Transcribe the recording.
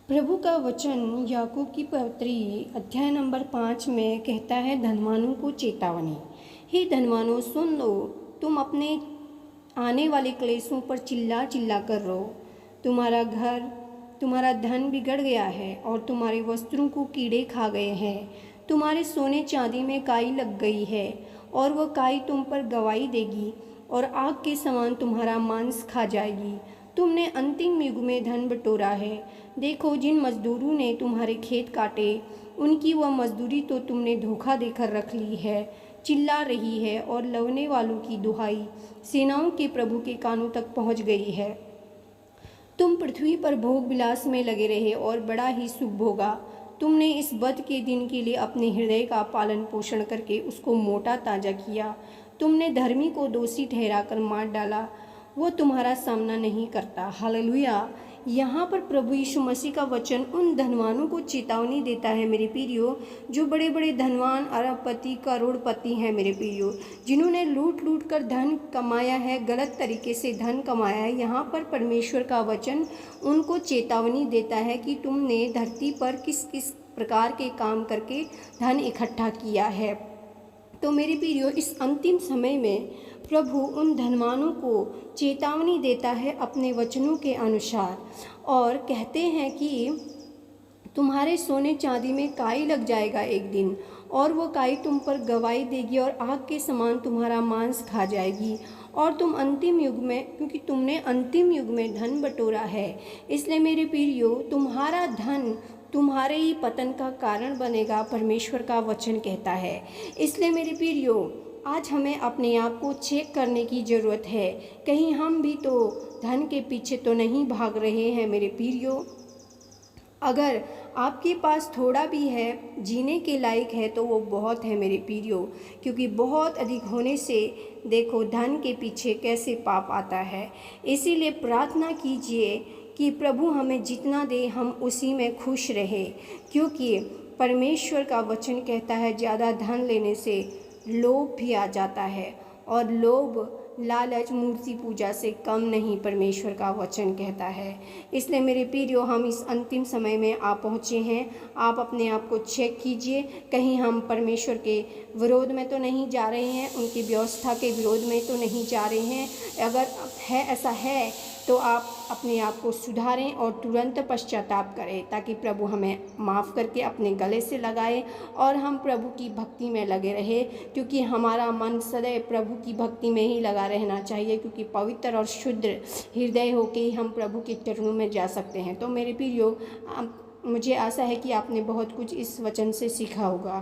प्रभु का वचन याकूब की पत्री अध्याय नंबर 5 में कहता है, धनवानों को चेतावनी। हे धनवानों, सुन लो, तुम अपने आने वाले क्लेशों पर चिल्ला चिल्ला कर रो। तुम्हारा घर, तुम्हारा धन बिगड़ गया है और तुम्हारे वस्त्रों को कीड़े खा गए हैं। तुम्हारे सोने चांदी में काई लग गई है और वह काई तुम पर गवाही देगी और आग के समान तुम्हारा मांस खा जाएगी। तुमने अंतिम युग में धन बटोरा है। देखो, जिन मजदूरों ने तुम्हारे खेत काटे, उनकी वह मजदूरी तो तुमने धोखा देकर रख ली है। चिल्ला रही है और लवने वालों की दुहाई सेनाओं के प्रभु के कानों तक पहुंच गई है। तुम पृथ्वी पर भोग विलास में लगे रहे और बड़ा ही सुख भोगा। तुमने इस बद के दिन के लिए अपने हृदय का पालन पोषण करके उसको मोटा ताजा किया। तुमने धर्मी को दोषी ठहराकर मार डाला, वो तुम्हारा सामना नहीं करता। हालेलुया। यहाँ पर प्रभु यीशु मसीह का वचन उन धनवानों को चेतावनी देता है मेरे प्रियो, जो बड़े बड़े धनवान, अरबपति, करोड़पति हैं मेरे प्रियो, जिन्होंने लूट लूट कर धन कमाया है, गलत तरीके से धन कमाया है। यहाँ पर परमेश्वर का वचन उनको चेतावनी देता है कि तुमने धरती पर किस किस प्रकार के काम करके धन इकट्ठा किया है। तो मेरे प्रियो, इस अंतिम समय में प्रभु उन धनवानों को चेतावनी देता है अपने वचनों के अनुसार, और कहते हैं कि तुम्हारे सोने चांदी में काई लग जाएगा एक दिन, और वो काई तुम पर गवाही देगी और आग के समान तुम्हारा मांस खा जाएगी। और तुम अंतिम युग में, क्योंकि तुमने अंतिम युग में धन बटोरा है, इसलिए मेरे प्रियो, तुम्हारा धन तुम्हारे ही पतन का कारण बनेगा, परमेश्वर का वचन कहता है। इसलिए मेरे प्रियो, आज हमें अपने आप को चेक करने की ज़रूरत है। कहीं हम भी तो धन के पीछे तो नहीं भाग रहे हैं मेरे प्रियो। अगर आपके पास थोड़ा भी है, जीने के लायक है, तो वो बहुत है मेरे प्रियो, क्योंकि बहुत अधिक होने से देखो धन के पीछे कैसे पाप आता है। इसीलिए प्रार्थना कीजिए कि प्रभु हमें जितना दे हम उसी में खुश रहे, क्योंकि परमेश्वर का वचन कहता है ज़्यादा धन लेने से लोभ भी आ जाता है, और लोभ, लालच मूर्ति पूजा से कम नहीं, परमेश्वर का वचन कहता है। इसलिए मेरे प्रियो, हम इस अंतिम समय में आ पहुँचे हैं। आप अपने आप को चेक कीजिए, कहीं हम परमेश्वर के विरोध में तो नहीं जा रहे हैं, उनकी व्यवस्था के विरोध में तो नहीं जा रहे हैं। अगर है ऐसा है तो आप अपने आप को सुधारें और तुरंत पश्चाताप करें, ताकि प्रभु हमें माफ़ करके अपने गले से लगाए और हम प्रभु की भक्ति में लगे रहे, क्योंकि हमारा मन सदैव प्रभु की भक्ति में ही लगा रहना चाहिए, क्योंकि पवित्र और शुद्ध हृदय होके ही हम प्रभु के चरणों में जा सकते हैं। तो मेरे प्रियो, मुझे आशा है कि आपने बहुत कुछ इस वचन से सीखा होगा।